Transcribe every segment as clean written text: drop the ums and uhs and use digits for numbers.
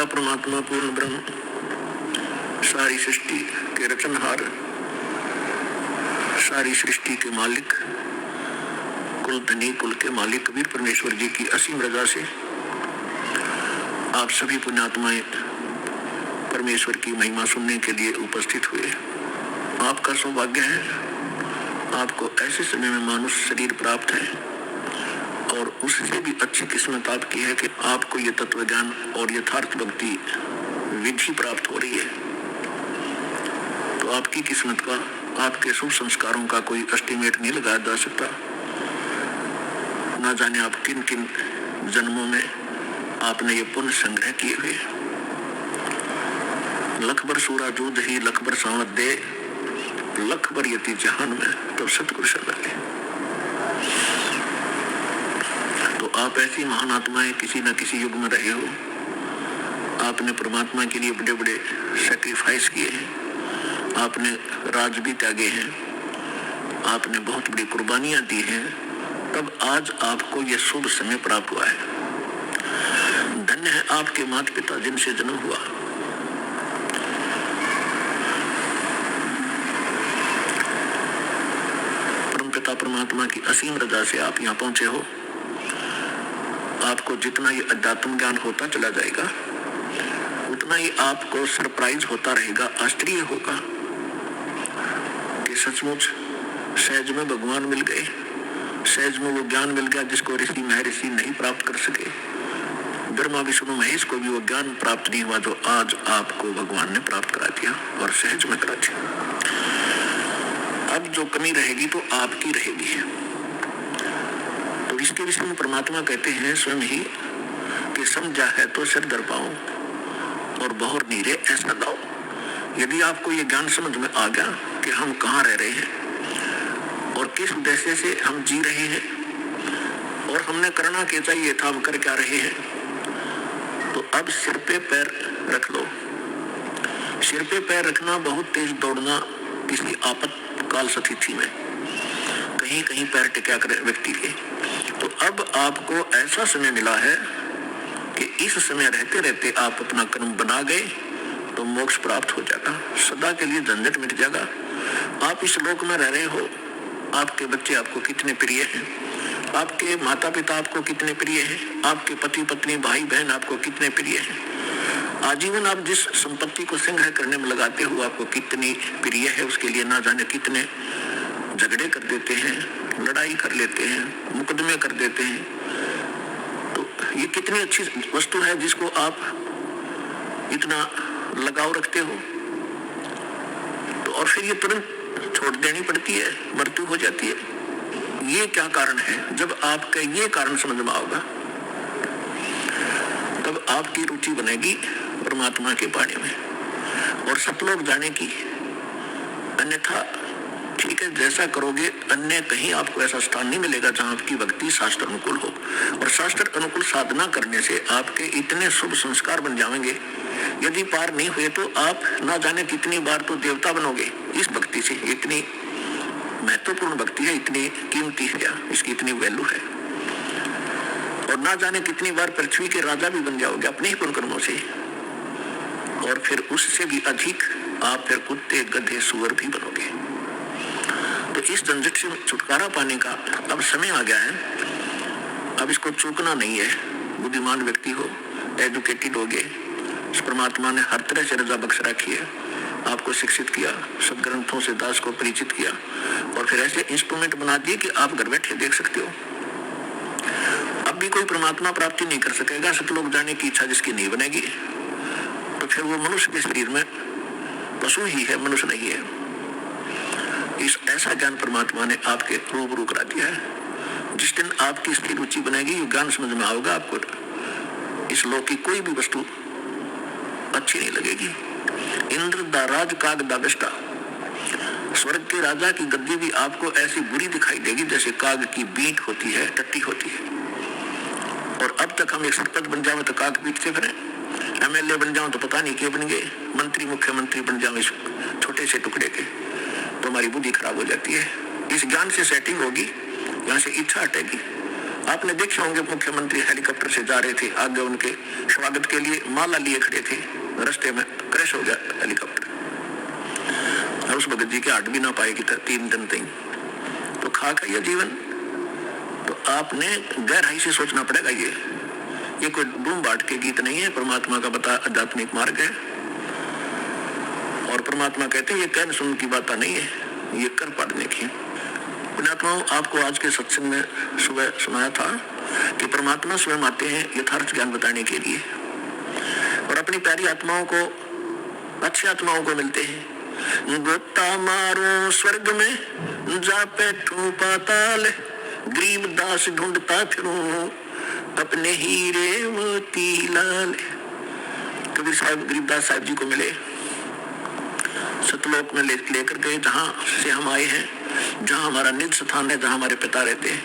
परमपिता परमात्मा पूर्ण ब्रह्म, सारी सृष्टि के रचनहार, सारी सृष्टि के मालिक, कुल धनी कुल के मालिक कबीर परमेश्वर जी की असीम रजा से आप सभी पुण्यात्माएं परमेश्वर की महिमा सुनने के लिए उपस्थित हुए। आपका सौभाग्य है, आपको ऐसे समय में मानुष शरीर प्राप्त है और उससे भी अच्छी किस्मत आपकी है कि आपको ये तत्व ज्ञान और यथार्थ भक्ति विधि प्राप्त हो रही है। तो आपकी किस्मत का, आपके शुभ संस्कारों का कोई एस्टिमेट नहीं लगाया जा सकता। ना जाने आप किन किन जन्मों में आपने ये पुण्य संग्रह किए हुए। लखबर सूरा जूद ही लखबर सांवत दे, लखबर यति जहान में तो सतगुरु शरण ले। तो आप ऐसी महान आत्माएं किसी न किसी युग में रहे हो। आपने परमात्मा के लिए बड़े बड़े सैक्रिफाइस किए हैं, आपने राज भी त्यागे हैं, आपने बहुत बड़ी कुर्बानियां दी हैं, तब आज आपको यह शुभ समय प्राप्त हुआ है। धन्य है आपके माता पिता जिनसे जन्म हुआ। परमपिता परमात्मा की असीम रजा से आप यहाँ पहुंचे हो। आपको जितना ये अध्यात्म ज्ञान होता चला जाएगा उतना ही आपको सरप्राइज होता रहेगा, आश्चर्य होगा कि सचमुच सहज में भगवान मिल गए, सहज में वो ज्ञान मिल गया जिसको ऋषि महर्षि नहीं प्राप्त कर सके। ब्रह्मा विष्णु महेश को भी वो ज्ञान प्राप्त नहीं हुआ जो आज आपको भगवान ने प्राप्त करा दिया और सहज में करा दिया। अब जो कमी रहेगी तो आपकी रहेगी। तो इसके विषय में परमात्मा कहते हैं स्वयं ही कि समझा है तो सिर दर पाओ और बहुर नीरे ऐसा दाओ। यदि आपको ये ज्ञान समझ में आ गया कि हम कहाँ रह रहे हैं और किस उद्देश्य से हम जी रहे हैं और हमने करना क्या चाहिए था, हम कर क्या रहे हैं, तो अब सिर पे पैर रख लो। सिर पे पैर रखना, बहुत तेज दौड़ना किसी आपातकाल स्थिति में कहीं कहीं पैर टिका करे व्यक्ति के। तो अब आपको ऐसा समय मिला है कि इस समय रहते रहते आप अपना कर्म बना गए तो मोक्ष प्राप्त हो जाएगा, सदा के लिए झंझट मिट जाएगा। आप इस लोक में रह रहे हो, आपके बच्चे आपको कितने प्रिय हैं, आपके माता पिता आपको कितने प्रिय हैं, आपके पति पत्नी भाई बहन आपको कितने प्रिय हैं। आजीवन आप जिस संपत्ति को संग्रह करने में लगाते हो आपको कितनी प्रिय है, उसके लिए ना जाने कितने झगड़े कर देते हैं, लड़ाई कर लेते हैं, मुकदमे कर देते हैं। तो ये कितनी अच्छी वस्तु है जिसको आप इतना लगाव रखते हो, तो और फिर ये तुरंत छोड़ देनी पड़ती है, मृत्यु हो जाती है। ये क्या कारण है? जब आपका ये कारण समझ में आओगा तब आपकी रुचि बनेगी परमात्मा के पाने में और सतलोक जाने की। अन्यथा ठीक है, जैसा करोगे अन्य कहीं आपको ऐसा स्थान नहीं मिलेगा जहां आपकी भक्ति शास्त्र अनुकूल हो। और शास्त्र अनुकूल साधना करने से आपके इतने शुभ संस्कार बन जाएंगे, यदि पार नहीं हुए तो आप ना जाने कितनी बार तो देवता बनोगे इस भक्ति से। इतनी महत्वपूर्ण भक्ति है, इतनी कीमती है, इसकी इतनी वैल्यू है। और ना जाने कितनी बार पृथ्वी के राजा भी बन जाओगे अपने ही पुण्य कर्मों से। और फिर उससे भी अधिक आप फिर कुत्ते गधे सुअर भी बनोगे। तो इस झंझट से छुटकारा पाने का अब समय आ गया है। अब इसको चूकना नहीं है। बुद्धिमान व्यक्ति हो, एजुकेटेड हो गए, परमात्मा ने हर तरह से रजा बख्श रखी है, आपको शिक्षित किया, सब ग्रंथों से दास को परिचित किया और फिर ऐसे इंस्ट्रूमेंट बना दिए कि आप घर बैठे देख सकते हो। अब भी कोई परमात्मा प्राप्ति नहीं कर सकेगा, सतलोक जाने की इच्छा जिसकी नहीं बनेगी तो फिर वो मनुष्य के शरीर में पशु ही है, मनुष्य नहीं है। इस ऐसा ज्ञान परमात्मा ने आपके रूबरू करा दिया है। जिस दिन आपकी इसकी रुचि बनेगी, ये ज्ञान समझ में आओगा, आपको इस लोक की कोई भी वस्तु अच्छी नहीं लगेगी। इंद्र दा राज काग दा बेस्टा, स्वर्ग के राजा की गद्दी भी आपको ऐसी बुरी दिखाई देगी जैसे काग की बीट होती है, टट्टी होती है। और अब तक हम एक सरपंच बन जाओ तो काग बीट से फिरें, एमएलए बन जाओ तो पता नहीं क्या बन गए, मंत्री मुख्यमंत्री बन जाओ इस छोटे से टुकड़े के, तो हमारी बुद्धि खराब हो जाती है। इस ज्ञान से सेटिंग होगी, यहाँ से इच्छा हटेगी, आपने देखे होंगे मुख्यमंत्री हेलीकॉप्टर से जा रहे थे, आगे उनके स्वागत के लिए माला लिए खड़े थे, रास्ते में क्रैश हो गया हेलीकॉप्टर और उस भगत जी के हाथ भी ना पाएगी 3 दिन तक। तो खाक है यह जीवन। तो आपने गहराई से सोचना पड़ेगा। ये कोई बूम बाट के गीत नहीं है, परमात्मा का बता आध्यात्मिक मार्ग है। और परमात्मा कहते हैं ये कहने सुनने की बात नहीं है, ये कर पाने की। पुण्यात्माओं, आपको आज के सत्संग में सुबह सुनाया था कि परमात्मा स्वयं आते हैं यथार्थ ज्ञान बताने के लिए और अपनी प्यारी आत्माओं को, अच्छी आत्माओं को मिलते हैं। गोता मारो स्वर्ग में, जा बैठूं पाताल, गरीब दास ढूंढता फिरूं अपने हीरे मोती लाल। कबीर साहब गरीबदास साहब जी को मिले, सतलोक में लेकर गए, जहां से हम आए हैं, जहां हमारा निज स्थान है, जहां हमारे पिता रहते हैं।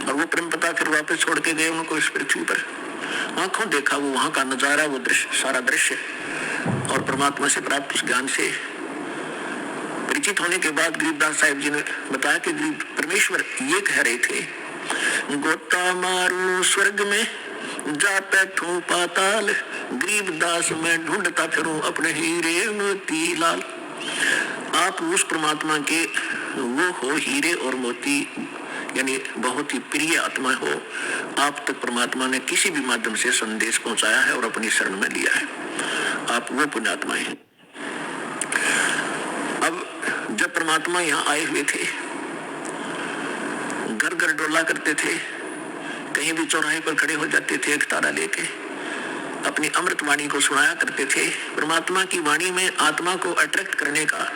और वो प्रेम पिता फिर वापस छोड़ के गए उनको इस पृथ्वी पर। आंखों देखा वो वहां का नजारा, वो दृश्य, सारा दृश्य। और परमात्मा से प्राप्त उस ज्ञान से परिचित होने के बाद गरीबदास साहिब जी ने बताया कि परमेश्वर ये कह रहे थे, गोता मारू स्वर्ग में, जा बैठूं पाताल, गरीबदास में ढूंढता फिरूं अपने हीरे मोती लाल। आप उस परमात्मा के वो हो हीरे और मोती, यानी बहुत ही प्रिय आत्मा हो। आप तक परमात्मा ने किसी भी माध्यम से संदेश पहुंचाया है और अपनी शरण में लिया है। आप वो पुण्यात्मा हैं। अब जब परमात्मा यहाँ आए हुए थे, घर घर डोला करते थे, कहीं भी चौराहे पर खड़े हो जाते थे, एक तारा लेके अपनी अमृत वाणी को सुनाया करते थे। परमात्मा की वाणी में आत्मा को अट्रैक्ट करने का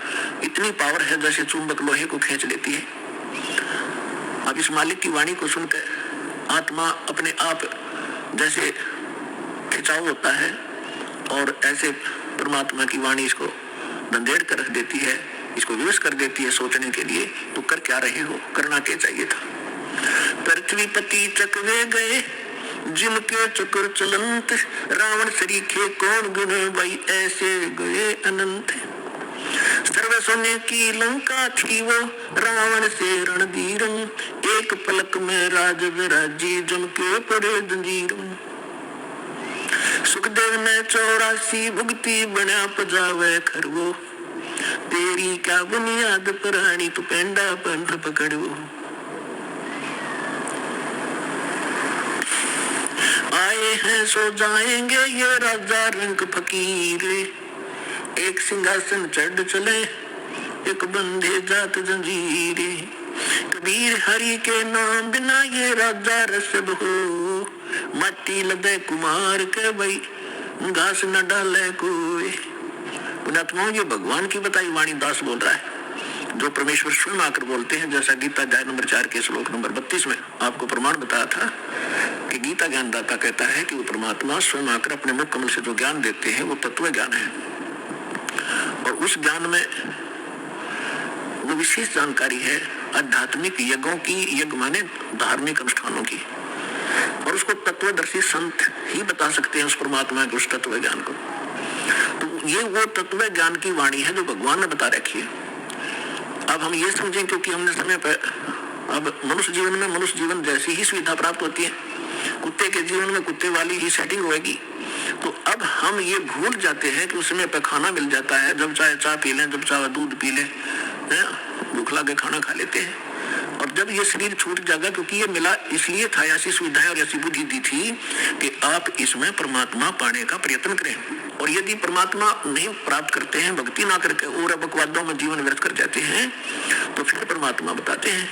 इतनी पावर है जैसे चुंबक लोहे को खींच लेती है। अब इस मालिक की वाणी को सुनकर आत्मा अपने आप जैसे खिंचाव होता है और ऐसे परमात्मा की वाणी इसको बंधेड़ कर रख देती है, इसको विवश कर देती है सोचने के लिए। तो कर क्या रहे हो, करना क्या चाहिए था। पृथ्वी पति चकवे गए, जिनके चक्र चलंत, रावण सरीखे कौन गुण भाई ऐसे गए अनंत। सर्व सोने की लंका थी वो, रावण से रणधीरम, एक पलक में राज विराजी जम के पड़े जंजीरम। सुखदेव ने 84 भुगती बना पजावे खरवो, तेरी क्या बुनियाद पुरानी तू पेंडा पंथ पकड़ो। आए हैं सो जाएंगे ये राजा रंग फकीर, एक सिंहासन चढ़ चले एक बंधे जात जंजीरे। कबीर हरि के नाम बिना ये राजा रसद हो, मट्टी लदे कुमार के भाई घास न डाले कोई। पुण्यात्माओं, ये भगवान की बताई वाणी दास बोल रहा है, जो परमेश्वर स्वयं आकर बोलते हैं। जैसा गीता अध्याय नंबर 4 के श्लोक नंबर 32 में आपको प्रमाण बताया था कि गीता ज्ञानदाता कहता है कि वो परमात्मा स्वयं आकर अपने मुख कमल से जो ज्ञान देते हैं वो तत्व ज्ञान है। और उस ज्ञान में वो विशेष जानकारी है आध्यात्मिक यज्ञों की, यज्ञ माने धार्मिक अनुष्ठानों की। और उसको तत्वदर्शी संत ही बता सकते हैं, उस परमात्मा के उस तत्व ज्ञान को। तो ये वो तत्व ज्ञान की वाणी है जो भगवान ने बता रखी है। अब हम ये समझें, क्योंकि हमने समय पर, अब मनुष्य जीवन में मनुष्य जीवन जैसी ही सुविधा प्राप्त होती है, कुत्ते के जीवन में कुत्ते वाली ही सेटिंग होगी। तो अब हम ये भूल जाते हैं कि उस समय पर खाना मिल जाता है, जब चाहे चाय पी लें, जब चाहे दूध पी लें, भूख लगे खाना खा लेते हैं। और जब ये शरीर छूट जाएगा, क्योंकि ये मिला इसलिए था, ऐसी सुविधाएं और ऐसी बुद्धि दी थी कि आप इसमें परमात्मा पाने का प्रयत्न करें। और यदि परमात्मा नहीं प्राप्त करते हैं, भक्ति ना करके और बकवादों में जीवन व्यर्थ कर जाते हैं, तो फिर परमात्मा बताते हैं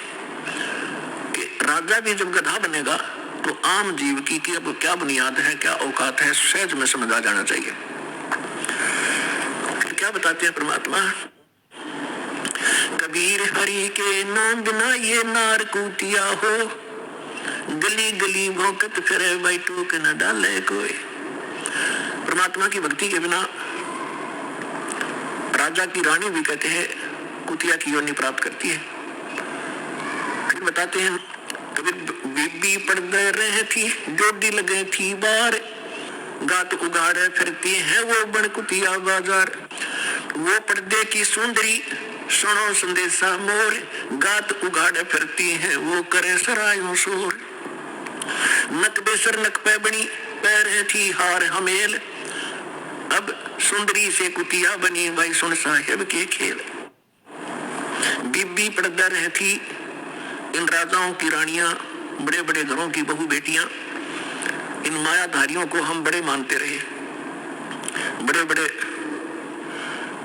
कि राजा भी जब गधा बनेगा तो आम जीव की अब क्या बुनियाद है, क्या औकात है, सहज में समझ आ जाना चाहिए। फिर क्या बताते हैं परमात्मा, कबीर हरि के नाम बिना ये नार कूतिया हो, गली गली भौंकत फिरे भाई टोक न डाले कोई। परमात्मा की भक्ति के बिना राजा की रानी भी कहते हैं कुतिया की योनि प्राप्त करती है। फिर बताते हैं, कबीर बीबी पढ़ रहे थी, जोड़ी लगे थी बार, गात उगाड़े फिरती है वो बन कुतिया बाजार। वो पर्दे की सुंदरी सुनो संदेशा मोर, गात उगाड़े फिरती है वो करे सरायों शोर। नक बेसर नक पै बनी, पैर है थी हार हमेल, अब सुंदरी से कुतिया बनी, भाई सुन साहेब के खेल। बीबी पड़दा रहती इन राजाओं की रानियां, बड़े बड़े घरों की बहू बेटियां, इन मायाधारियों को हम बड़े मानते रहे। बड़े बड़े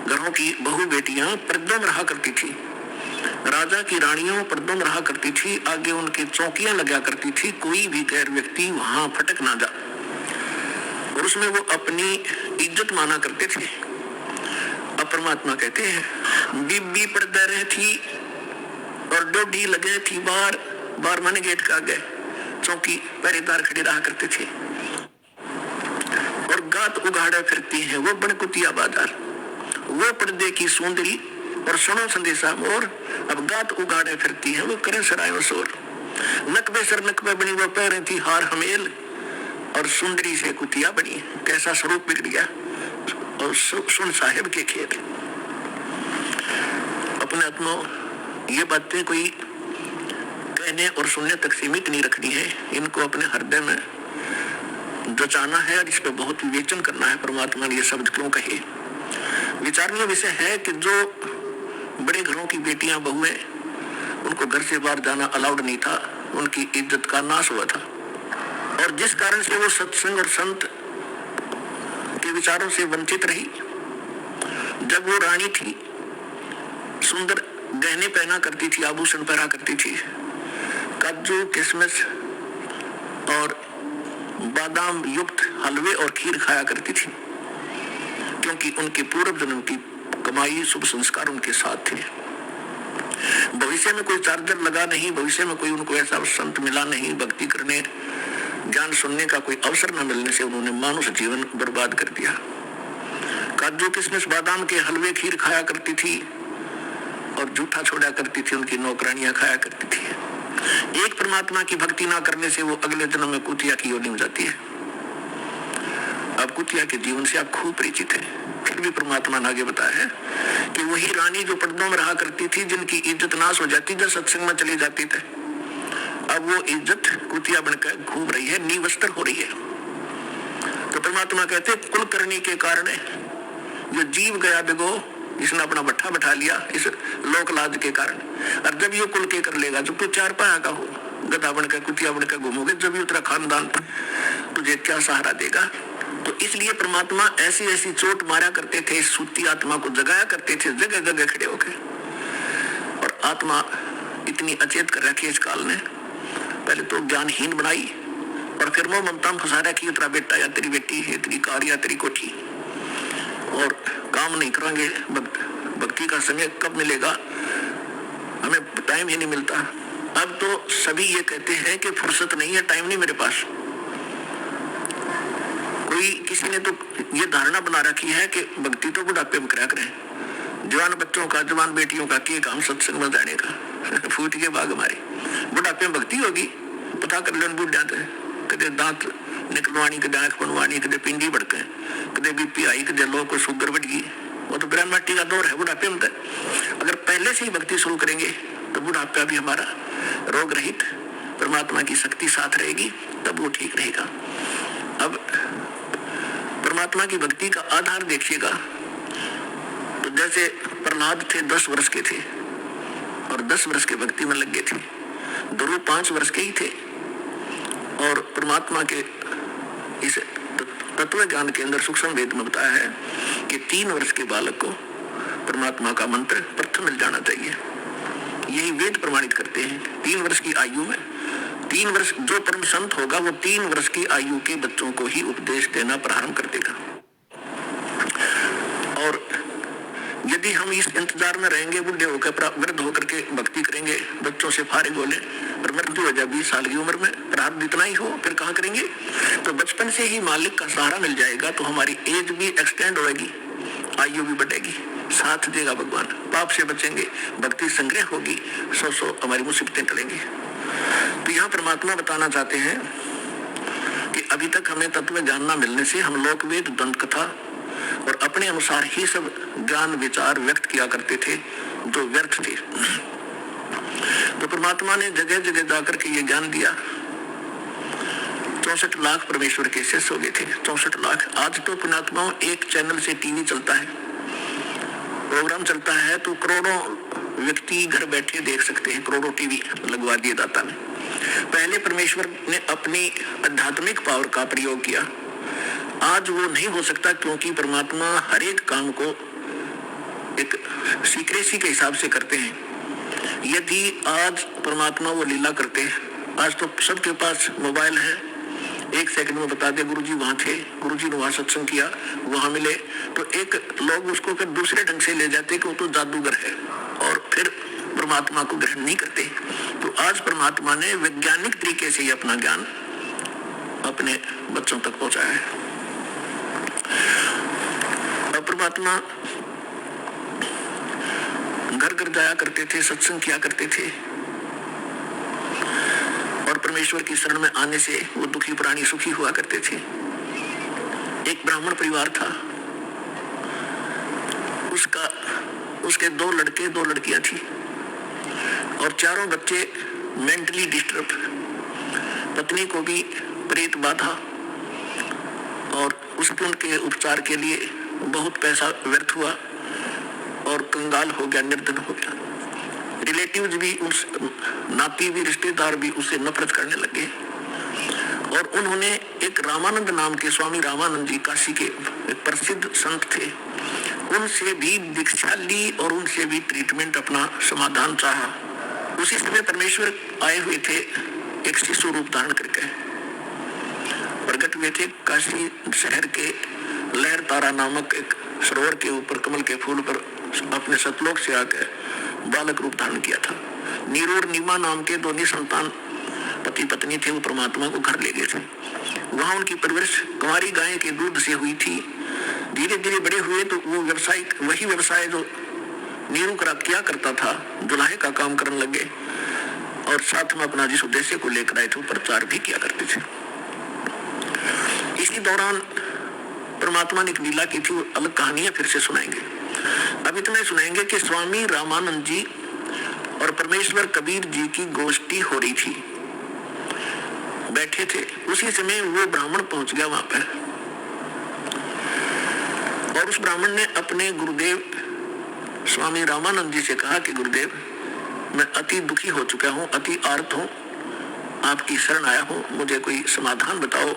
घरों की बहू बेटियां पर्दों में रहा करती थी, राजा की रानियों पर्दों में रहा करती थी, आगे उनकी चौकियां लगा करती थी, कोई भी गैर व्यक्ति वहां फटक ना जा, और उसमें वो अपनी इज्जत माना करते थे। अब परमात्मा कहते हैं बीबी पर्दा रही थी और डोडी लगे थी बाहर, बाहर माने गेट का गए, चौकी पहरेदार खड़े रहा करते थे, और गात उगाड़े फिरती है वो बनकुतिया बाजार, वो पर्दे की सुंदरी और सुनो संदेशा मोर, अब गात उगाड़े फिरती है वो करे सरायों शोर। नक बेसर नक पे बनी वो पैर थी हार हमेल, और सुंदरी से कुतिया बनी, कैसा स्वरूप बिगड़ गया, और सुन साहेब के खेत। अपने आत्मा ये बातें कोई कहने और सुनने तक सीमित नहीं रखनी है, इनको अपने हृदय में जचाना है और इस पर बहुत विवेचन करना है। परमात्मा ने ये शब्द क्यों कहे? विचारणीय विषय है कि जो बड़े घरों की बेटियां बहुएं, उनको घर से बाहर जाना अलाउड नहीं था, उनकी इज्जत का नाश हुआ था, और जिस कारण से वो सत्संग और संत के विचारों से वंचित रही। जब वो रानी थी, सुंदर गहने पहना करती थी, आभूषण पहना करती थी, काजू किशमिश और बादाम युक्त हलवे और खीर खाया करती थी, क्योंकि उनके पूर्व जन्म की कमाई शुभ संस्कार उनके साथ थे। भविष्य में कोई चार्जर लगा नहीं, भविष्य में कोई उनको ऐसा संत मिला नहीं, भक्ति करने ज्ञान सुनने का कोई अवसर न मिलने से उन्होंने मानुष जीवन बर्बाद कर दिया। काजू किशमिश बादाम के हलवे खीर खाया करती थी और जूठा छोड़ा करती थी, उनकी नौकरानियां खाया करती थी। एक परमात्मा की भक्ति ना करने से वो अगले जन्म में कुतिया की योनि में जाती है। अब कुतिया के जीवन से आप खूब परिचित हैं, फिर भी परमात्मा ने आगे बताया है कि वही रानी जो पर्दों में रहा करती थी, जिनकी इज्जत नाश हो जाती जब सत्संग में चली जाती थी, अब वो इज्जत कुतिया बनकर घूम रही है, निवस्त्र हो रही है। तो परमात्मा कहते कुल करने के कारण जो जीव गया बिगो, इसने अपना भट्ठा बैठा लिया इस लोक लाज के कारण, और जब ये कुल के कर लेगा, जब तू चार पाया का हो, गधा बनकर कुतिया बनकर घूमोगे, जब ये तेरा खानदान तुझे क्या सहारा देगा? तो इसलिए परमात्मा ऐसी ऐसी चोट मारा करते थे, सूती आत्मा को जगाया करते थे जगह जगह खड़े होकर। और आत्मा इतनी अचेत कर रखी इस काल ने, पहले तो ज्ञानहीन बनाई और फिर मोह ममता में फंसा रखी, तेरा बेटा या तेरी बेटी है, तेरी कार या तेरी कोठी, और काम नहीं करेंगे, भक्ति का समय कब मिलेगा, हमें टाइम ही नहीं मिलता। अब तो सभी ये कहते हैं कि फुर्सत नहीं है, टाइम नहीं मेरे पास। कोई किसी ने तो ये धारणा बना रखी है कि भक्ति तो बुढ़ापे में करा करें, जवान बच्चों का, जवान बेटियों का के काम सत्संग में जाने का फूट के बाग हमारे, बुढ़ापे में भक्ति होगी, पता कर लो बुढ़ जाते हैं, कदे दांत निकलवानी, कदे आंख बनवानी, कदे पिंडी बढ़के, कदे बीपी आई, कदे लोग को शुगर बढ़ गई, वो तो ब्रह्म माटी का दौर है बुढ़ापे में। अगर पहले से ही भक्ति शुरू करेंगे तो बुढ़ापा भी हमारा रोग रहित परमात्मा की शक्ति साथ रहेगी, तब वो ठीक रहेगा। अब परमात्मा की भक्ति का आधार देखिएगा, तो जैसे प्रहलाद थे 10 वर्ष के थे और 10 वर्ष के भक्ति में लग गए थे, ध्रुव 5 वर्ष के ही थे, और परमात्मा के इस तत्व ज्ञान के अंदर सूक्ष्म वेद में बताया है कि 3 वर्ष के बालक को परमात्मा का मंत्र प्रथम मिल जाना चाहिए। यही वेद प्रमाणित करते हैं। 3 वर्ष की आयु में 3 वर्ष जो परम संत होगा वो 3 वर्ष की आयु के बच्चों को ही उपदेश देना प्रारंभ कर देगा। और यदि हम इस इंतजार में रहेंगे, बुढ़े होकर वृद्ध होकर के भक्ति करेंगे, बच्चों से फारिग बोले और मृत्यु हो जाए 20 साल की उम्र में, प्रारब्ध इतना ही हो, फिर कहाँ करेंगे? तो बचपन से ही मालिक का सहारा मिल जाएगा तो हमारी एज भी एक्सटेंड होगी, आयु भी बढ़ेगी, साथ देगा भगवान, पाप से बचेंगे, भक्ति संग्रह होगी, सौ हमारी मुसीबतें टलेंगी। तो यहाँ परमात्मा बताना चाहते हैं कि अभी तक हमें तत्व जानना मिलने से हम लोक वेद, दंत कथा और अपने अनुसार ही सब ज्ञान विचार व्यक्त किया करते थे जो व्यर्थ थे। तो परमात्मा ने जगह जगह जाकर के ये ज्ञान दिया 64 लाख परमेश्वर के शिष्य हो गए थे, 64 लाख। आज तो पुण्यात्माओं एक चैनल से टीवी चलता है, प्रोग्राम चलता है तो करोड़ों व्यक्ति घर बैठे देख सकते हैं, करोड़ों टीवी लगवा दिए दाता ने। पहले परमेश्वर ने अपनी आध्यात्मिक पावर का प्रयोग किया, आज वो नहीं हो सकता, क्योंकि परमात्मा हर एक काम को एक सीक्रेसी के हिसाब से करते हैं। यदि आज परमात्मा वो लीला करते हैं, आज तो सबके पास मोबाइल है, एक सेकंड में बता दे गुरुजी वहां थे, गुरुजी ने वहां सत्संग किया, वहां मिले, तो एक लोग उसको फिर दूसरे ढंग से ले जाते कि वो तो जादूगर है और फिर परमात्मा को ग्रहण नहीं करते। तो आज परमात्मा ने वैज्ञानिक तरीके से ही अपना ज्ञान अपने बच्चों तक पहुंचाया है। और परमात्मा घर घर जाया करते थे, सत्संग किया करते थे, और परमेश्वर की शरण में आने से वो दुखी प्राणी सुखी हुआ करते थे। एक ब्राह्मण परिवार था, उसके 2 लड़के 2 लड़कियां थी और चारों बच्चे मेंटली डिस्टर्ब। पत्नी को भी प्रेत बाधा और उनके उपचार के लिए बहुत पैसा व्यर्थ हुआ और कंगाल हो गया, निर्धन हो गया। रिलेटिव्स भी, उस नाती भी, रिश्तेदार भी उससे नफरत करने लगे। और उन्होंने एक रामानंद नाम के स्वामी रामानंद जी, काशी के एक प्रसिद्ध संत थे, उनसे भी दीक्षा ली और उनसे भी ट्रीटमेंट अपना समाधान चाहा। उसी समय परमेश्वर आए हुए थे, एक शिशु रूप धारण करके प्रकट हुए थे। काशी शहर के लहर तारा नामक एक सरोवर के ऊपर कमल के फूल पर अपने सतलोक से आकर बालक रूप धारण किया था। नीरू और नीमा नाम के 2 निसंतान पति पत्नी थे, वो परमात्मा को घर ले गए थे। वहां उनकी परवरिश कुंवारी गाय के दूध से हुई थी। धीरे धीरे बड़े हुए तो वो वही व्यवसाय जो नीरू किया करता था, दुल्हे का काम करने लगे और साथ में अपना जिस उद्देश्य को लेकर आए थे प्रचार भी किया करते थे। इसी दौरान परमात्मा ने एक लीला की थी, वो अलग कहानियां फिर से सुनाएंगे। अब इतना सुनाएंगे कि स्वामी रामानंद जी और परमेश्वर कबीर जी की गोष्ठी हो रही थी, बैठे थे। उसी समय वो ब्राह्मण पहुंच गया वहां पर और उस ब्राह्मण ने अपने गुरुदेव स्वामी रामानंद जी से कहा कि गुरुदेव, मैं अति दुखी हो चुका हूँ, अति आर्त हूँ, आपकी शरण आया हूँ, मुझे कोई समाधान बताओ।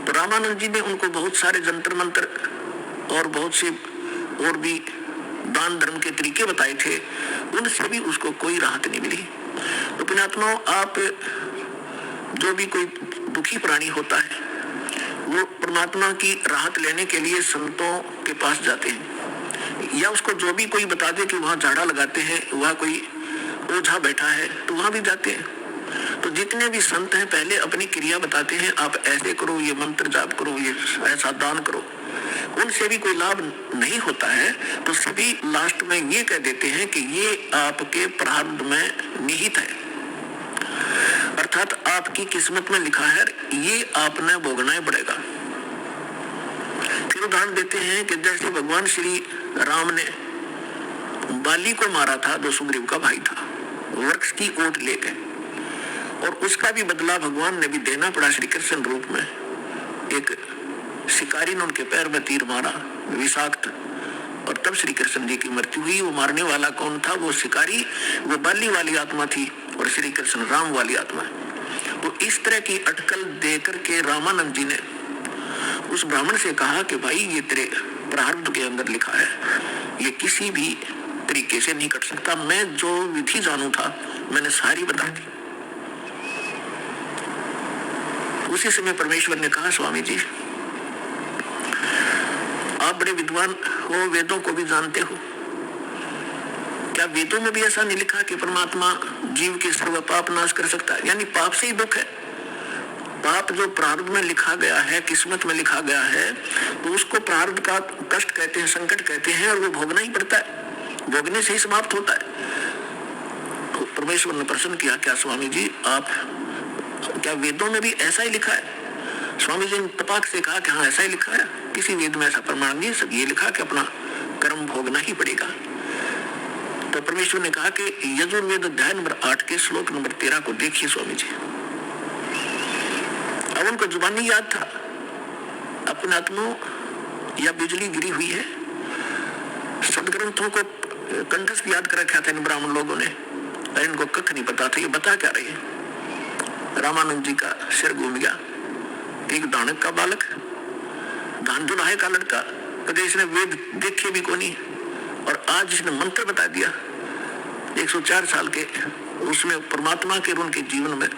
तो रामानंद जी ने उनको बहुत सारे जंतर मंत्र और बहुत से और भी दान धर्म के तरीके बताए थे, उनसे भी उसको कोई राहत नहीं मिली। तो पुण्यात्माओं, आप जो भी कोई दुखी प्राणी होता है वो परमात्मा की राहत लेने के लिए संतों के पास जाते हैं, या उसको जो भी कोई बता दे कि वहाँ झाड़ा लगाते हैं, वहाँ कोई ओझा बैठा है, तो वहाँ भी जाते हैं। तो जितने भी संत हैं पहले अपनी क्रिया बताते हैं, आप ऐसे करो, ये मंत्र जाप करो, ये ऐसा दान करो। उनसे भी कोई लाभ नहीं होता है तो सभी लास्ट में ये कह देते हैं कि ये आपके प्रारब्ध में निहित है, अर्थात आपकी किस्मत में लिखा है, ये आपने भोगना पड़ेगा। फिर उदाहरण देते हैं कि जैसे भगवान श्री राम ने बाली को मारा था, जो सुग्रीव का भाई था, वृक्ष की ओट लेकर, और उसका भी बदला भगवान ने भी देना पड़ा श्री कृष्ण रूप में। एक शिकारी ने उनके पैर में तीर मारा, विषाक्त, और तब श्री कृष्ण जी की मृत्यु हुई। वो मारने वाला कौन था? वो शिकारी, वो बाली वाली आत्मा थी और श्री कृष्ण राम वाली आत्मा। तो इस तरह की अटकल देकर के रामानंद जी ने उस ब्राह्मण से कहा कि भाई, ये तेरे प्रारब्ध के अंदर लिखा है, ये किसी भी तरीके से नहीं कट सकता। मैं जो विधि जानू था मैंने सारी बता दी। उसी समय परमेश्वर ने कहा, स्वामी जी आप बड़े विद्वान हो, वेदों को भी जानते हो, क्या वेदों में भी ऐसा नहीं लिखा कि परमात्मा जीव के सर्व पाप नाश कर सकता है? यानी पाप से ही दुख है। पाप जो प्रारब्ध में लिखा गया है, किस्मत में लिखा गया है, तो उसको प्रारब्ध का कष्ट कहते हैं, संकट कहते हैं, और वो भोगना ही पड़ता है, भोगने से ही समाप्त होता है। तो परमेश्वर ने प्रश्न किया, क्या स्वामी जी आप, क्या वेदों में भी ऐसा ही लिखा है? स्वामी जी ने तपाक से कहा कि हाँ ऐसा ही लिखा है, किसी वेद में ऐसा प्रमाण नहीं, सब ये लिखा कि अपना कर्म भोगना ही पड़ेगा। तो परमेश्वर ने कहा कि यजुर्वेद अध्याय नंबर 8 के श्लोक नंबर 13 को देखिए स्वामी जी। अब उनको जुबानी याद था, अपने आत्मा या बिजली गिरी हुई है। सदग्रंथों को कंठस्थ याद कर रखा था इन ब्राह्मण लोगों ने, और इनको कख नहीं पता था ये बता क्या रही है। रामानंद जी का सिर घूम गया। एक दानक का बालक, दान दुलाहे का लड़का, कदे इसने वेद देखे भी को नहीं, और आज इसने मंत्र बता दिया। 104 साल के उसमें परमात्मा के उनके जीवन में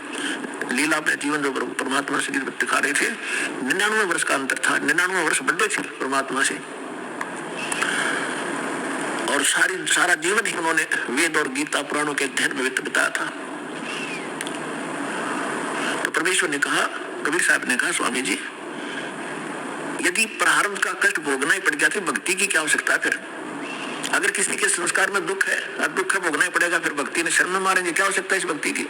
लीला में जीवन जो परमात्मा से दिखा रहे थे। 99 वर्ष का अंतर था, 99 वर्ष बड़े थे परमात्मा से, और सारा जीवन ही उन्होंने वेद और गीता पुराणों के अध्ययन में बताया था। तो परमेश्वर ने कहा, कबीर साहब ने कहा, स्वामी जी यदि प्रारब्ध का कष्ट भोगना ही पड़ गया तो भक्ति की क्या आवश्यकता फिर? अगर किसी के संस्कार में दुख है और दुख है भोगना ही पड़ेगा, फिर भक्ति ने शर्म में मारेंगे, क्या आवश्यकता है इस भक्ति की?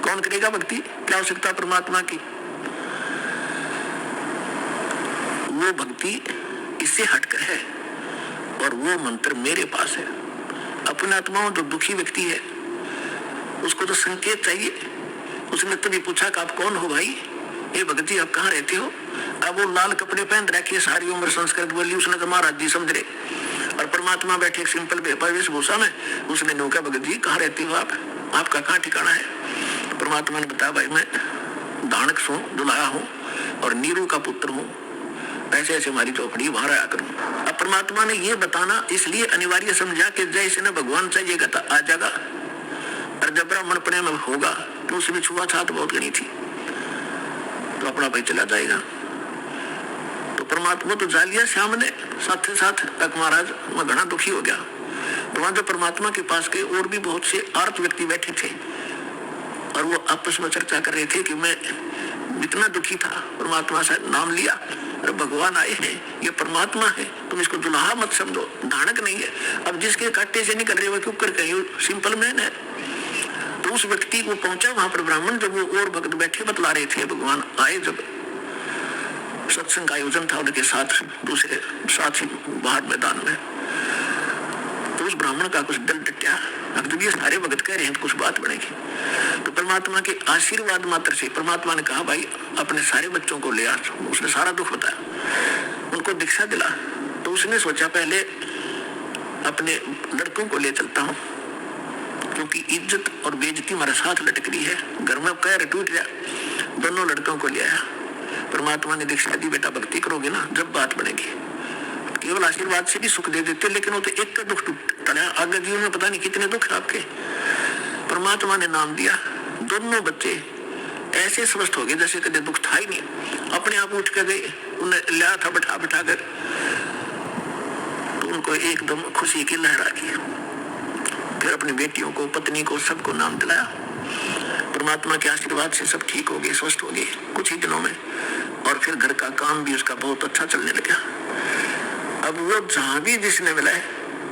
कौन करेगा भक्ति? क्या आवश्यकता परमात्मा की? वो भक्ति इससे हटकर है, और वो मंत्र मेरे पास है। अपने आत्माओं जो दुखी व्यक्ति है उसको तो संकेत चाहिए। उसने तभी पूछा कि आप कौन हो भाई? ये भगत जी आप कहाँ रहते हो? अब वो लाल कपड़े पहन रखे, सारी उम्र संस्कृत बोली, उसने तो महाराज जी समझ रहे, और परमात्मा बैठे एक सिंपल वेशभूषा में। उसने कहा, भगत जी कहाँ रहते हो आप? आपका कहाँ ठिकाना है? तो परमात्मा ने बताया, भाई मैं दानक सो दुलाया हूँ और नीरू का पुत्र हूँ, ऐसे ऐसे हमारी चौपड़ी वहां रहा करूँ। अब परमात्मा ने ये बताना इसलिए अनिवार्य समझा कि जैसे न भगवान चाहिएगा तो आ जाएगा, और जब ब्राह्मण पने में होगा तो उसमें छुआछात बहुत गणी थी, तो अपना भाई चला जाएगा। तो परमात्मा तो जालिया सामने साथ ही साथ महाराज मैं घना दुखी हो गया। तो वहां जब परमात्मा के पास गए, और भी बहुत से आर्त व्यक्ति बैठे थे, और वो आपस में चर्चा कर रहे थे कि मैं इतना दुखी था, परमात्मा से नाम लिया, अरे भगवान आए हैं, ये परमात्मा है, तुम इसको दुल्हा मत समझो, धानक नहीं है। अब जिसके काटे से निकल रहे हो क्यों कर कहीं सिंपल मैन है। तो उस व्यक्ति को पहुंचा वहां पर ब्राह्मण, जब वो और भक्त बैठे बतला रहे थे, भगवान आए, जब सत्संग का आयोजन था उनके साथ दूसरे साथी बाहर मैदान में, तो उस ब्राह्मण का कुछ दिल टूटा। अब जब ये सारे भगत कह रहे हैं तो कुछ बात बनेगी। तो परमात्मा के आशीर्वाद मात्र से परमात्मा ने कहा, भाई अपने सारे बच्चों को ले आ। उसने सारा दुख बताया, उनको दीक्षा दिला। तो उसने सोचा पहले अपने लड़कों को ले चलता हूँ, क्योंकि इज्जत और बेइज्जती हमारे साथ लटक रही है, घर में पैर टूट गया। दोनों लड़कों को ले आया। परमात्मा ने दीक्षा दी, बेटा भक्ति करोगे ना जब बात बनेगी। केवल आशीर्वाद से भी सुख दे देते, लेकिन वो तो एक का दुख टूटा, आगे जीवन में पता नहीं कितने दुख आपके। परमात्मा ने नाम दिया, दोनों बच्चे ऐसे स्वस्थ हो गए जैसे कभी दुख था ही नहीं। अपने आप उठ कर गए, उन्हें लिया था बैठा बैठा कर, तो उनको एकदम खुशी की लहर आ गई। फिर अपनी बेटियों को, पत्नी को, सबको नाम दिलाया। परमात्मा के आशीर्वाद से सब ठीक हो गए, स्वस्थ हो गए कुछ ही दिनों में। और फिर घर का काम भी उसका बहुत अच्छा चलने लगा। अब वो जहां भी जिसने मिला है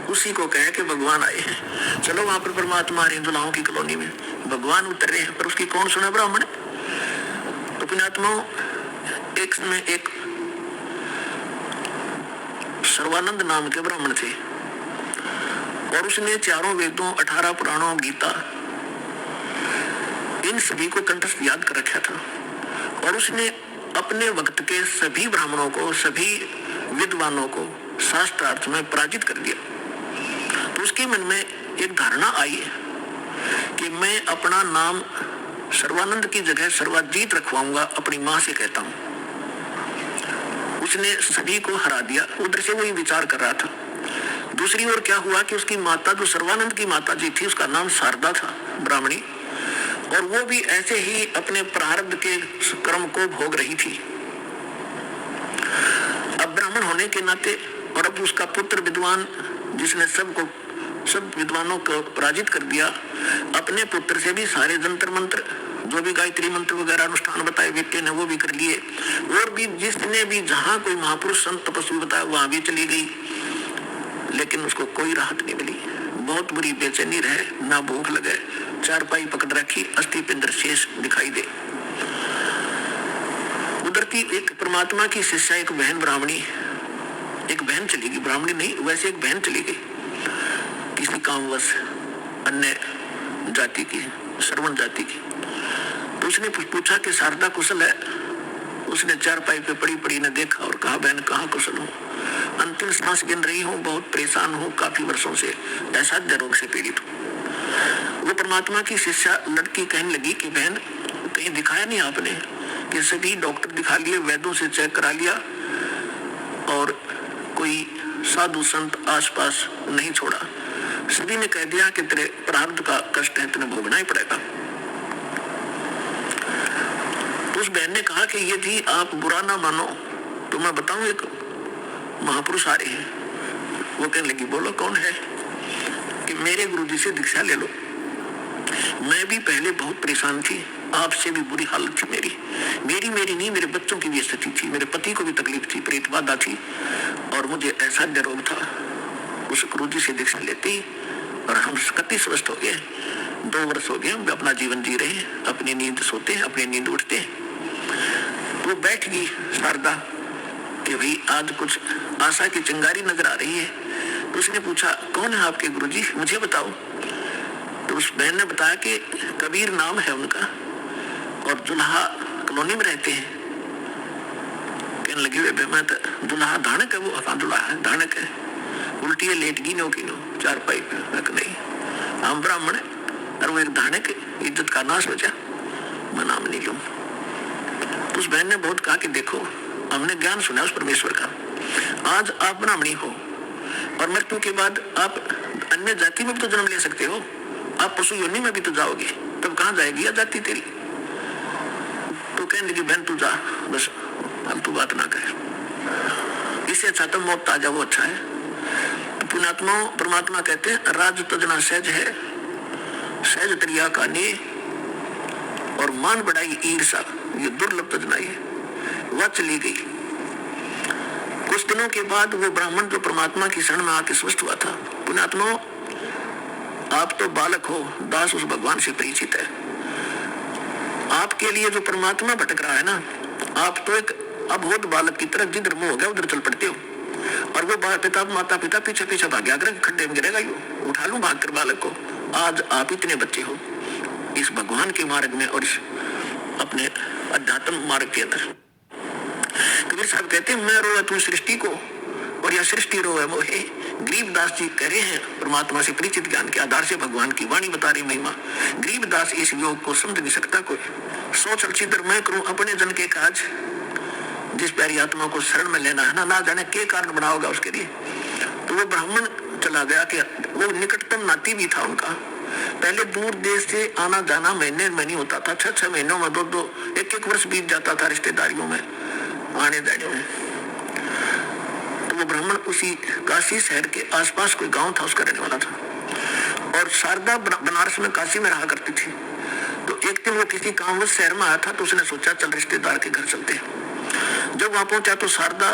उसी को कहे कि भगवान आए हैं, चलो वहां पर परमात्मा आ रहे हैं दुल्हाओं की कॉलोनी में, भगवान उतर रहे हैं, पर उसकी कौन सुना ब्राह्मण? तो पुण्यात्माओं, एक समय एक सर्वानंद नाम के ब्राह्मण थे, और उसने चारों वेदों, 18 पुराणों, गीता, इन सभी को कंठस्थ याद कर रखा था। और उसने अपने वक्त के सभी ब्राह्मणों को, सभी विद्वानों को शास्त्रार्थ में पराजित कर दिया। तो उसके मन में एक धारणा आई कि मैं अपना नाम सर्वानंद की जगह सर्वाजीत रखवाऊंगा, अपनी मां से कहता हूं। उसने सभी को हरा दिया। उधर से वही विचार कर रहा था। दूसरी ओर क्या हुआ कि उसकी माता, जो सर्वानंद की माता जी थी, उसका नाम शारदा था, ब्राह्मणी, और वो भी ऐसे ही अपने प्रारब्ध के कर्म को भोग रही थी। अब ब्राह्मण होने के नाते, और अब उसका पुत्र विद्वान, जिसने सब विद्वानों को पराजित कर दिया, अपने पुत्र से भी सारे जंतर मंत्र, जो भी गायत्री मंत्र वगैरह अनुष्ठान बताए बेटे ने, वो भी कर लिए। और भी जिसने भी जहां कोई महापुरुष संत तपस्वी बताया वहां भी चली गई, लेकिन उसको कोई राहत नहीं मिली। बहुत बुरी बेचैनी रहे, ना भूख लगे, चारपाई पकड़ रखी, अस्थि पिंडर शेष दिखाई दे। उधर की एक परमात्मा की शिष्या, एक बहन ब्राह्मणी, एक बहन चली गई, ब्राह्मणी नहीं वैसे एक बहन चली गई किसी कामवश, अन्य जाति की, श्रवण जाति की। तो उसने पूछा कि शारदा कुशल है? उसने चारपाई पे पड़ी पड़ी ने देखा और कहा, बहन कहाँ कुशल हूँ, अंतिम सांस गिन रही हूँ, बहुत परेशान हूँ, काफी वर्षों से असाध्य रोग से पीड़ित हूँ। वो परमात्मा की शिष्या लड़की कहने लगी कि बहन कहीं दिखाया नहीं आपने? कि सभी डॉक्टर दिखा लिए, वैद्यों से चेक करा लिया और कोई साधु संत आसपास नहीं छोड़ा, सभी ने कह दिया कि तेरे प्रारब्ध का कष्ट है, तुम्हें भोगना ही पड़ेगा। तो उस बहन ने कहा कि यदि आप बुरा ना मानो तो मैं बताऊं, एक महापुरुष आ रहे हैं। वो कहने लगी, बोलो कौन है? कि मेरे गुरुजी से दीक्षा ले लो। मैं भी पहले बहुत परेशान थी, आपसे भी बुरी हालत थी मेरी नहीं, मेरे बच्चों की भी स्थिति थी, मेरे पति को भी तकलीफ थी, प्रेत बाधा थी और मुझे ऐसा रोग था। उस गुरुजी से दीक्षा लेते ही और हम कति स्वस्थ हो गए। 2 वर्ष हो गए हम अपना जीवन जी रहे हैं, अपनी नींद सोते हैं, अपनी नींद उठते हैं। वो बैठ गई शारदा कि भाई आज कुछ आशा की चिंगारी नजर आ रही है। तो उसने पूछा, कौन है आपके गुरुजी, मुझे बताओ। तो उस बहन ने बताया कि कबीर नाम है उनका और जुल्हा कॉलोनी में रहते हैं। कहने लगी, वे मैं तो दुल्हा धानक है, वो दुल्हा है धानक है, उल्टी है, लेट गी नो की नो चारपाई पे। नहीं, हम ब्राह्मण है और वो एक धानक इज्जत का नाश हो जा, मैं नाम नहीं लूं। तो उस बहन ने बहुत कहा कि देखो, हमने ज्ञान सुना उस परमेश्वर का, आज आप ब्राह्मणी हो और मृत्यु के बाद आप अन्य जाति में भी तो जन्म ले सकते हो, आप पशु योनि में भी तो जाओगे, तब कहाँ जाएगी जाति तेरी? तो कहने लगी, बहन तू जा, बस फालतू बात ना कर, इससे अच्छा तो मौत ताजा वो अच्छा है। पुण्यात्मा परमात्मा कहते हैं, राज तजना सहज है, सहज त्रिया का ने और मान बढ़ाई ईर्षा, ये दुर्लभ तजनाई है। वह चली गई। कुछ दिनों के बाद वो ब्राह्मण जो परमात्मा की शरण में आके स्वस्थ हुआ था, पुण्यात्मा आप तो बालक हो, दास उस भगवान से परिचित है, आपके लिए जो परमात्मा भटक रहा है ना, आप तो एक अबोध बालक की तरह जिधर मुंह हो गया उधर चल पड़ते हो और वो माता पिता पीछे पीछे भाग्या कर खड्डे में गिरेगा, यू उठा लूं भाग कर बालक को। आज आप इतने बच्चे हो इस भगवान के मार्ग में और इस अपने अध्यात्म मार्ग के अंदर। कबीर साहब कहते हैं, मैं रोए तू सृष्टि को और यह सृष्टि रोए मोहे। गरीबदास जी कह रहे हैं, परमात्मा से परिचित ज्ञान के आधार से भगवान की वाणी बता रही महिमा। गरीबदास इस योग को समझ नहीं सकता कोई। सोच छिद्र मैं करूं अपने जन के काज, जिस प्यारी आत्मा को शरण में लेना है ना जाने के कारण बना होगा उसके लिए। तो वो ब्राह्मण चला गया कि वो निकटतम नाती भी था उनका। पहले दूर देश से आना जाना महीने में नहीं होता था, 6 महीनों में 2 1 वर्ष बीत जाता था रिश्तेदारियों में आने जाने में। तो वो ब्राह्मण उसी काशी शहर के आसपास कोई गांव था उसका रहने वाला था और शारदा बनारस में काशी में रहा करती थी। तो एक दिन वो किसी कामवश शहर में आया था तो उसने सोचा चल रिश्तेदार के घर चलते हैं। जब वहां पहुंचा तो शारदा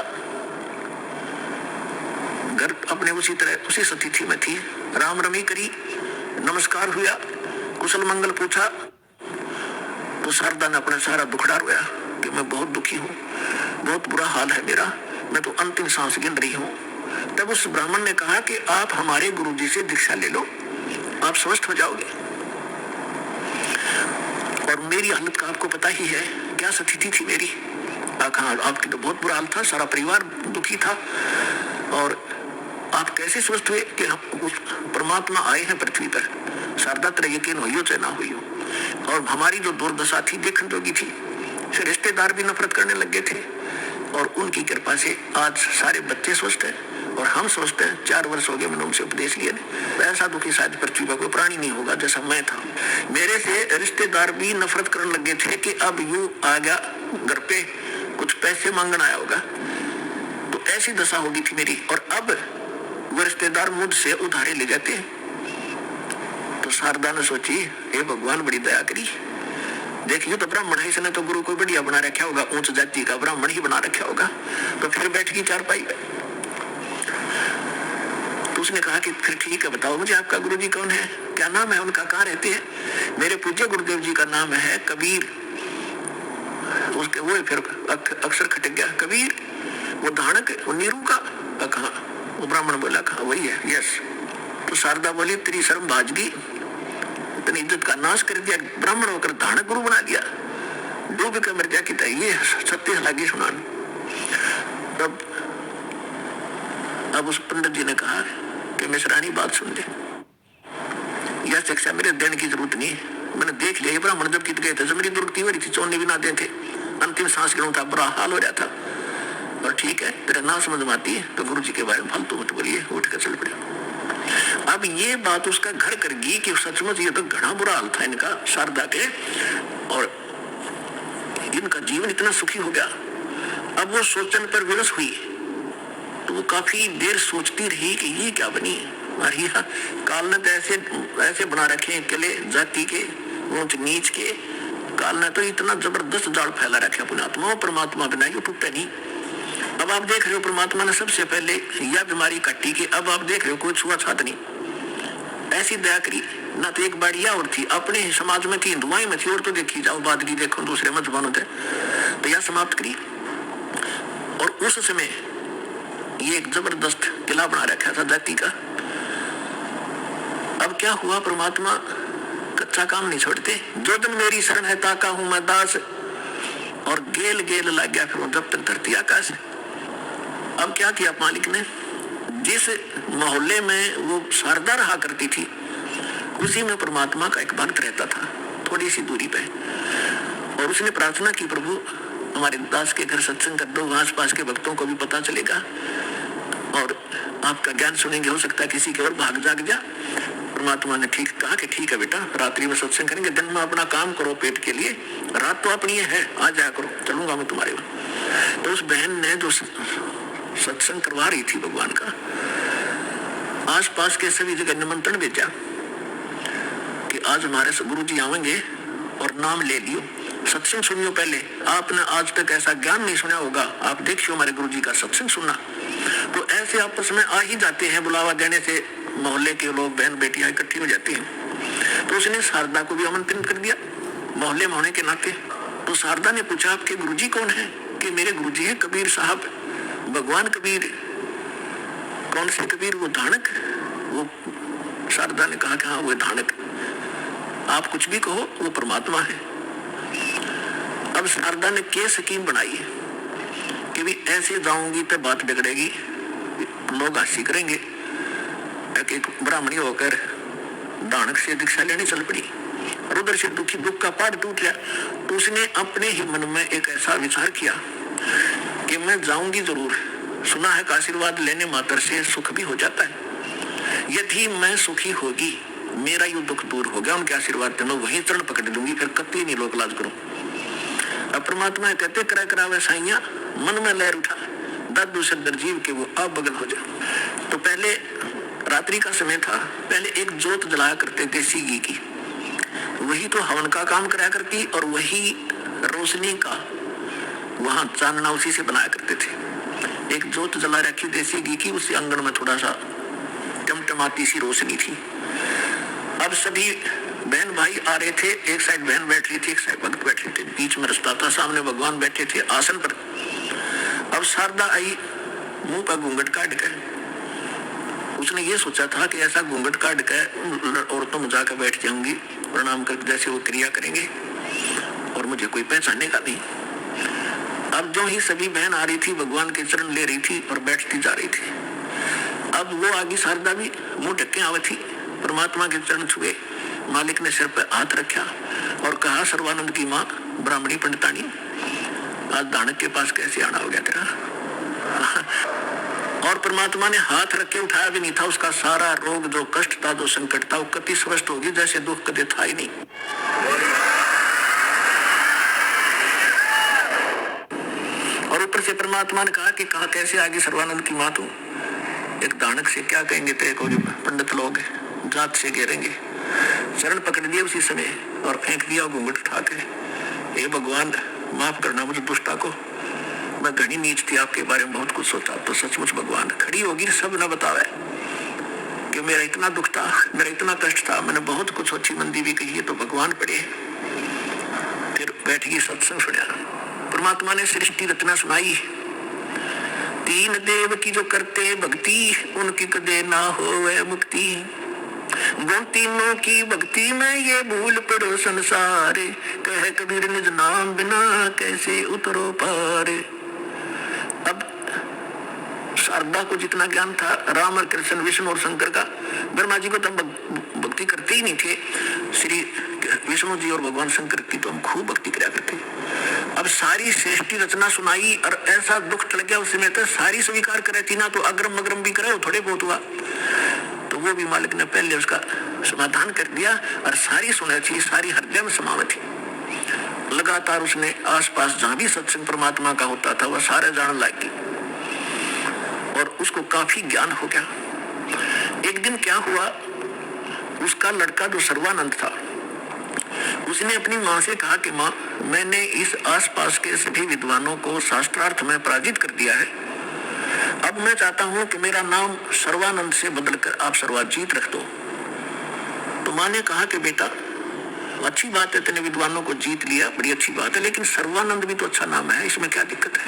घर अपने उसी सतिथि में थी। राम रमी करी, नमस्कार हुआ, कुशल मंगल पूछा तो शारदा ने अपना सारा दुखड़ा रोया कि मैं बहुत दुखी हूँ, बहुत बुरा हाल है मेरा, मैं तो अंतिम सांस गिन रही हूँ। तब उस ब्राह्मण ने कहा कि आप हमारे गुरुजी से दीक्षा ले लो, आप स्वस्थ हो जाओगे। और मेरी हालत का आपको पता ही है, क्या स्थिति थी मेरी। आपकी तो बहुत बुरा हाल था, सारा परिवार दुखी था और आप कैसे स्वस्थ हुए कि उस परमात्मा आए हैं पृथ्वी पर। शारदा तेरा यकीन हो चाहे ना हो। और हमारी जो दुर्दशा थी देखने जोगी थी, फिर रिश्तेदार भी नफरत करने लगे थे और उनकी कृपा से आज सारे बच्चे स्वस्थ हैं और हम स्वस्थ हैं। 4 वर्ष हो गए मैंने उनसे उपदेश लिए। ऐसा दुखी शायद पृथ्वी पर कोई प्राणी नहीं होगा जैसा मैं था। मेरे से रिश्तेदार भी नफरत करने लगे थे कि अब यू आ गया घर पे, कुछ पैसे मांगने आया होगा। तो ऐसी दशा होगी थी मेरी। और अब वो रिश्तेदार मुझसे उधारे ले जाते हैं। तो शारदा ने सोची, हे भगवान बड़ी दया करी, देखिए तो ब्राह्मण है, इसने तो गुरु को बढ़िया बना रखा होगा, उच्च जाति का ब्राह्मण ही बना रखा होगा। तो फिर बैठ गई चारपाई पे। तो उसने कहा कि फिर ठीक है, बताओ मुझे आपका गुरुजी कौन है, क्या नाम है उनका, कहाँ रहते हैं। मेरे पूज्य गुरुदेव जी का नाम है कबीर। उसके वो फिर अक्षर खटक गया, कबीर वो धानक वो नीरू का कहा। वो ब्राह्मण बोला कहा वही है, यस। तो शारदा बोली तेरी शर्म भाज गई, इतनी इज्जत का नाश कर दिया, ब्राह्मण होकर धानक गुरु बना दिया। डूब के मर गया कि ये सत्य लगी सुनान। तब अब उस पंडित जी ने कहा कि मिश्रानी बात सुन ले, यह शिक्षा मेरे देने की जरूरत नहीं है, मैंने देख लिया। ब्राह्मण जब कित गए थे जमीरी दुर्गति हो रही थी, चोने भी ना देते, अंतिम सांस गिरों था, बुरा हाल हो रहा था। और ठीक है, तेरा ना समझ में आती है तो गुरु जी के बारे में फालतू मत बोलिए, उठ कर चल पड़े। अब ये बात उसका घर कर गई कि सचमुच ये तो घना बुरा हाल था इनका, शारदा के, और इनका जीवन इतना सुखी हो गया। अब वो सोचने पर विवश हुई तो वो काफी देर सोचती रही कि ये क्या बनी। और यह काल ने तो ऐसे बना रखे हैं किले जाति के, ऊंच नीच के। काल ने तो इतना जबरदस्त जाल फैला रखे अपने आत्मा, परमात्मा बिना ये टूटता नहीं। अब आप देख रहे हो परमात्मा ने सबसे पहले यह बीमारी काटी कि अब आप देख रहे हो कोई छुआछूत नहीं, ऐसी दया करी ना। तो एक बार यह और थी अपने समाज में थी, हिंदुआई में थी, और तो देखी जाओ बादली देखो दूसरे मजहबों थे, तो यह समाप्त करी। और उस समय ये एक जबरदस्त किला बना रखा था जाति का। अब क्या हुआ, परमात्मा कच्चा काम नहीं छोड़ते। जो दिन मेरी शरण है ताका हूं मैं दास, और गेल गेल लग गया फिर जब तक धरती आकाश। अब क्या किया मालिक ने, जिस मोहल्ले में वो शारदा रहा करती थी उसी में परमात्मा का एक भक्त रहता था, थोड़ी सी दूरी पे। और उसने प्रार्थना की, प्रभु हमारे दास के घर सत्संग कर दो, आस पास के भक्तों को भी पता चलेगा और आपका ज्ञान सुनेंगे, हो सकता है किसी के और भाग जाग जा। परमात्मा ने ठीक कहा कि ठीक है बेटा, रात्रि में सत्संग करेंगे, दिन में अपना काम करो पेट के लिए, रात तो अपनी है, आ जाया करो, चलूंगा मैं तुम्हारे वहां। तो उस बहन ने जो सत्संग करवा रही थी भगवान का, आसपास के सभी जगह निमंत्रण भेजा कि आज हमारे गुरु जी आवेंगे और नाम ले लियो, सत्संग सुनियो। पहले आपने आज तक ऐसा ज्ञान नहीं सुना होगा, आप देखियो हमारे गुरु जी का सत्संग सुनना। तो ऐसे आपस में आ ही जाते हैं, बुलावा देने से मोहल्ले के लोग बहन बेटियां इकट्ठी हो जाती हैं। तो उसने शारदा को भी आमंत्रित कर दिया मोहल्ले में होने के नाते। तो शारदा ने पूछा आपके गुरुजी कौन है? कि मेरे गुरुजी हैं कबीर साहब, भगवान कबीर। कौन से कबीर? वो धानक। वो शारदा ने कहा कि हाँ वो धानक, आप कुछ भी कहो वो परमात्मा है। अब शारदा ने क्या स्कीम बनाई है कि भी ऐसे जाऊंगी तो बात बिगड़ेगी, लोग हंसी करेंगे। एक ब्राह्मणी होकर दानक से दीक्षा लेने चल पड़ी और उधर से दुखी दुख का पहाड़ टूट गया। तो उसने अपने ही मन में एक ऐसा विचार किया कि मैं जाऊंगी जरूर, सुना है कि आशीर्वाद लेने मात्र से सुख भी हो जाता है। यदि मैं सुखी होगी, मेरा ये दुख दूर हो गया, उनके आशीर्वाद से मैं वहीं चरण पकड़ लूंगी, फिर कतई नहीं लोक लाज करूं। अब परमात्मा कहते करा करावे साइया, मन में लहर उठा, दादू से दर्जीव के वो अब बगल हो जाए। तो पहले रात्रि का समय था, पहले एक जोत जलाया करते देसी घी की, वही तो हवन का काम कराया करती और वही रोशनी का वहां चानना उसी से बनाया करते थे। एक जोत जला रखी देसी घी की, उसी आंगन में थोड़ा सा टमटमाती सी रोशनी थी। अब सभी बहन भाई आ रहे थे, एक साइड बहन बैठ रही थी, एक साइड भक्त बैठ रहे थे, बीच में रास्ता था, सामने भगवान बैठे थे आसन पर। अब शारदा आई, मुंह पर घूंघट काट कर, उसने ये सोचा था कि ऐसा घूंघट काट कर औरतों में जाकर बैठ जाऊंगी, प्रणाम कर जैसे वो क्रिया करेंगे और मुझे कोई पहचानेगा नहीं। अब जो ही सभी बहन आ रही थी, भगवान के चरण ले रही थी और बैठती जा रही थी। अब वो आगे शारदा भी मुंह ढके आवे थी, परमात्मा के चरण छुए, मालिक ने सिर पर हाथ रखा और कहा सर्वानंद की माँ ब्राह्मणी पंडितानी, आज दानक के पास कैसे आना हो गया तेरा? और परमात्मा ने हाथ रख के उठाया भी नहीं था, उसका सारा रोग जो कष्ट था, जो संकट था, वो कति स्पष्ट होगी जैसे दुख कदे था ही नहीं। और ऊपर से परमात्मा ने कहा कि कहा कैसे आगे सर्वानंद की माँ, तू एक दानक से क्या कहेंगे तेरे को, जो पंडित लोग जात से घेरेंगे। चरण पकड़ दिए उसी समय और फेंक दिया घूंघट उठा के, हे भगवान माफ करना मुझे दुष्टा को, मैं घनी नीच थी, आपके बारे में बहुत कुछ सोचा, तो सचमुच भगवान खड़ी होगी सब न बतावे कि मेरा इतना दुख था, मेरा इतना कष्ट था, मैंने बहुत कुछ अच्छी मंदी भी कही है, तो भगवान पड़े। फिर बैठ गई सत्संग सुना, परमात्मा ने सृष्टि रचना सुनाई। तीन देव की जो करते भक्ति, उनकी कदे ना होवे मुक्ति। गुण तीनों की भक्ति में ये भूल पड़ो संसारे, कह कबीर निज नाम बिना कैसे उतरो पार। अब शारदा को जितना ज्ञान था राम और कृष्ण, विष्णु और शंकर का, ब्रह्मा जी को तो हम भक्ति करते ही नहीं थे, श्री विष्णु जी और भगवान शंकर की तो हम खूब भक्ति कराया करते। अब सारी सृष्टि रचना सुनाई और ऐसा दुख चल गया उस समय, तो सारी स्वीकार करे थी ना, तो अग्रम अग्रम भी करे, थोड़े बहुत हुआ तो वो भी मालिक ने पहले उसका समाधान कर दिया और सारी सुने थी, सारी हृदय में समावे थी। लगातार उसने आसपास जहां भी सत्संग परमात्मा का होता था वह सारे जान लगी और उसको काफी ज्ञान हो गया। एक दिन क्या हुआ, उसका लड़का जो सर्वानंद था, उसने अपनी माँ से कहा कि माँ, मैंने इस आसपास के सभी विद्वानों को शास्त्रार्थ में पराजित कर दिया है, अब मैं चाहता हूं कि मेरा नाम सर्वानंद से बदलकर आप सर्वाजीत रख दो। तो माँ ने कहा कि बेटा अच्छी बात है, तेने विद्वानों को जीत लिया, बड़ी अच्छी बात है, लेकिन सर्वानंद भी तो अच्छा नाम है, इसमें क्या दिक्कत है।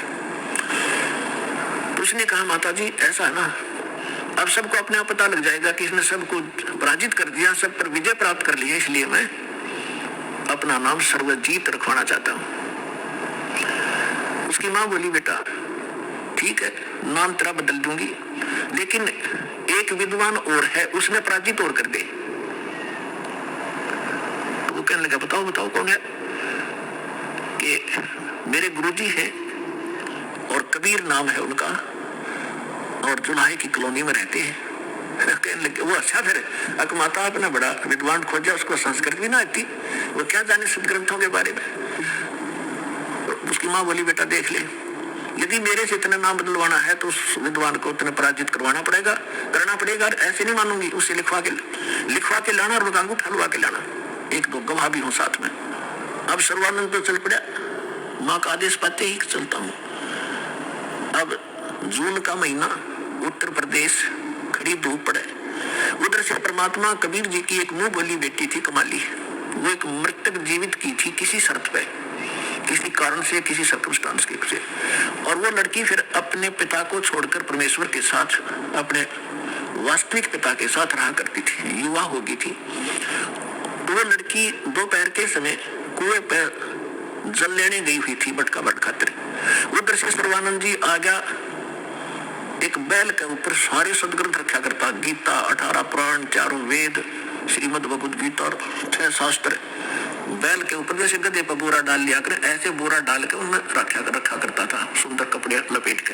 तो उसने कहा माता जी ऐसा है ना, अब सबको अपने आप पता लग जाएगा कि इसने सबको पराजित कर दिया, सब पर विजय प्राप्त कर लिया, इसलिए मैं अपना नाम सर्वजीत रखवाना चाहता हूं। उसकी माँ बोली बेटा ठीक है, नाम तेरा बदल दूंगी, लेकिन एक विद्वान और है, उसने पराजित और कर दे। तो वो कहने लगा बताओ बताओ कौन है। कि मेरे गुरुजी हैं और कबीर नाम है उनका, और जुलाहे की कॉलोनी में रहते हैं। कहने लगे वो अच्छा, फिर अकमाता आपने बड़ा विद्वान खोजा, उसको संस्कृत भी ना आती, वो क्या जाने सदग्रंथों के बारे में। उसकी माँ बोली बेटा देख ले, यदि मेरे से इतना नाम बदलवाना है तो उस विद्वान को इतना पराजित करना पड़ेगा, और ऐसे नहीं मानूंगी, उससे लिखवा के लाना और अंगूठा लगा के लाना, एक दो गवाह भी हो साथ में। अब सर्वानंद तो चल पड़ा, माँ का आदेश पाते ही चलता हूँ। अब जून का महीना, उत्तर प्रदेश, खड़ी धूप पड़े, उधर से परमात्मा कबीर जी की एक मुंह बोली बेटी थी कमाली, वो एक मृतक जीवित की थी किसी शर्त पे, किसी कारण से, किसी सर्कमस्टांस की से। और वो लड़की फिर अपने पिता को छोड़कर परमेश्वर के साथ, अपने वास्तविक पिता के साथ रहा करती थी, युवा हो गई थी। वो लड़की दोपहर के समय कुएं पर जल लेने गई हुई थी बटका बट खातिर। उधर से सर्वानंद जी आ गया, एक बैल के ऊपर सारे सदग्रंथ रखा करता, गीता, 18 पुराण, 4 वेद, श्रीमद् भगवद गीता और 6 शास्त्र। बैल के ऊपर जैसे गधे पर बोरा डाल लिया कर, ऐसे बोरा डाल के उनमें रखा करता था, सुंदर कपड़े लपेट के।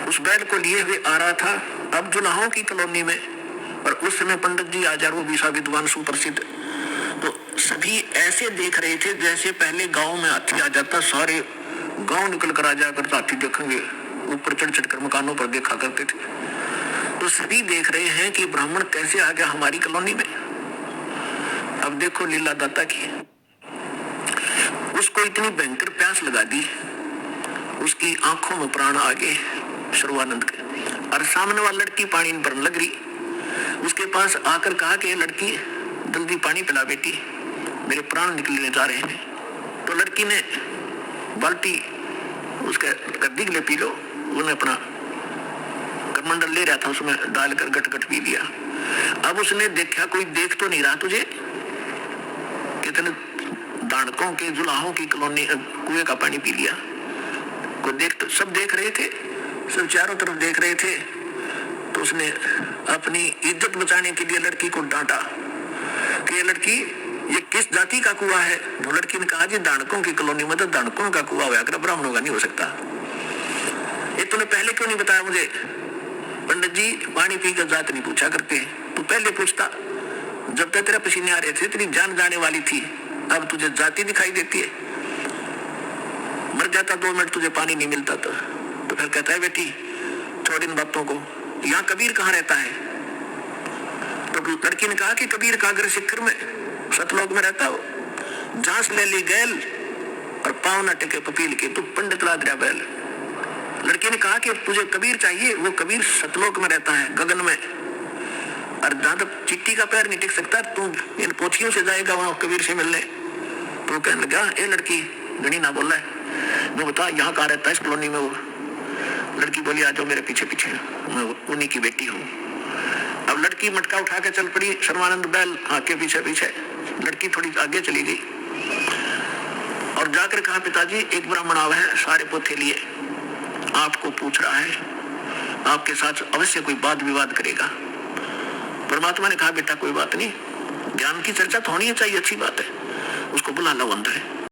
उस बैल को लिए हुए आ रहा था अब जुलाहों की कॉलोनी में, और उस समय पंडित जी हजारों बीसा विद्वान सुप्रसिद्ध, तो सभी ऐसे देख रहे थे जैसे पहले गांव में हाथी आ जाता, सारे गांव निकल कर आ जाया करता, हाथी देखेंगे, ऊपर चढ़ चढ़ कर मकानों पर देखा करते थे। तो सभी देख रहे हैं कि ब्राह्मण कैसे आ गया हमारी कॉलोनी में। अब देखो लीला दाता की, उसको इतनी भयंकर प्यास लगा दी, उसकी आंखों में प्राण आ गए सर्वानंद के, और सामने वाली लड़की पानी भरने लग रही, उसके पास आकर कहा कि लड़की जल्दी पानी पिला बेटी, मेरे प्राण निकलने जा रहे हैं। तो लड़की ने बाल्टी उसके गद्दी के लिए पी लो, उन्हें अपना करमंडल ले रहा था, उसमें डालकर गट गट पी लिया। अब उसने देखा कोई देख तो नहीं रहा तुझे, कितने दानकों के जुलाहों की कॉलोनी कुएं का पानी पी लिया। को देख तो सब देख रहे थे, सब चारों तरफ देख रहे थे। तो उसने अपनी इज्जत बचाने के लिए लड़की को डांटा कि ये लड़की ये किस जाति का कुआं है। वो लड़की ने कहा जी दानकों की कॉलोनी में तो दानकों का कुआं हुआ कर, ब्राह्मणों का नहीं हो सकता। ये तूने पहले क्यों नहीं बताया मुझे? पंडित जी पानी पी कर जात नहीं पूछा करते, तू पहले पूछता, जब तक तेरे पसीने आ रहे थे तेरी जान जाने वाली थी, अब तुझे जाति दिखाई देती है। मर जाता 2 मिनट तुझे पानी नहीं मिलता तो फिर कहता है बेटी छोड़ इन बातों को, यहाँ कबीर कहाँ रहता है? तो लड़की ने कहा कि कबीर कागर शिखर में सतलोक में रहता हो, झांस ले ली गैल और पाँव न टिके पपील के, तू पंडित लाद रहा बैल। लड़की ने कहा कि तुझे कबीर चाहिए, वो कबीर सतलोक में रहता है गगन में, और जहां तक चिट्टी का पैर नहीं टिक सकता तू इन पोथियों से जाएगा वहां कबीर से मिलने। तो कहने लगा ए लड़की गणी ना बोल रहा है, मैं बता यहाँ कहाँ रहता है इस कॉलोनी में? वो लड़की बोली आ जाओ मेरे पीछे पीछे, मैं उन्हीं की बेटी हूँ। अब और लड़की मटका उठा के चल पड़ी, शर्मानंद बैल हाँ के पीछे पीछे। लड़की थोड़ी आगे चली गई और जाकर कहा, पिताजी एक ब्राह्मण आवा है, सारे पोथे लिए, आपको पूछ रहा है, आपके साथ अवश्य कोई वाद विवाद करेगा। परमात्मा ने कहा, बेटा कोई बात नहीं, ज्ञान की चर्चा तो होनी चाहिए, अच्छी बात है, उसको बुला लो अंदर।